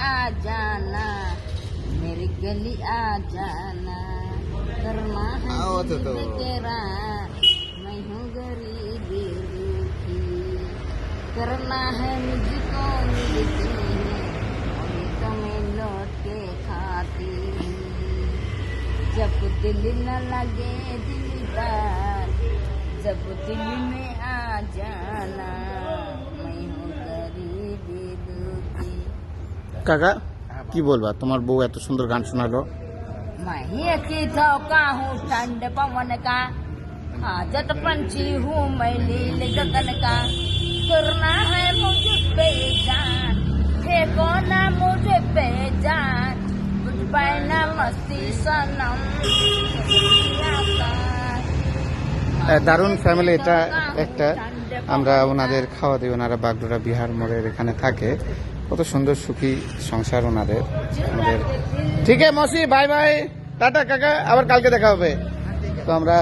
आ जाना, मेरी गली आ जाना, करना है दिल तेरा, मैं हूँ गरीबी रूठी, करना है मुझको मिलती है, अभी तो मैं लौट के खाती, जब दिल न लगे दिलदार, जब दिल में आ जाना, मैं हूँ गरीबी दुखी। কাকা কি বলবা, তোমার বউ এত সুন্দর গান শোনালো। मैं ही की धोखा हूँ ठंड पवन का, आजत पंछी हूँ मैं लील गगन का, करना है मुझे बेजान, फेंको ना मुझे बेजान, कुछ पहना मस्ती सनम। দারুণ ফ্যামিলি এটা একটা। আমরা ওনাদের খাওয়া দিই, ওনারা বাগডোরা বিহার মোড়ের এখানে থাকে। কত সুন্দর সুখী সংসার ওনাদের। ঠিক আছে মসি, বাই বাই, টাটা কাকা, আবার কালকে দেখা হবে। তো আমরা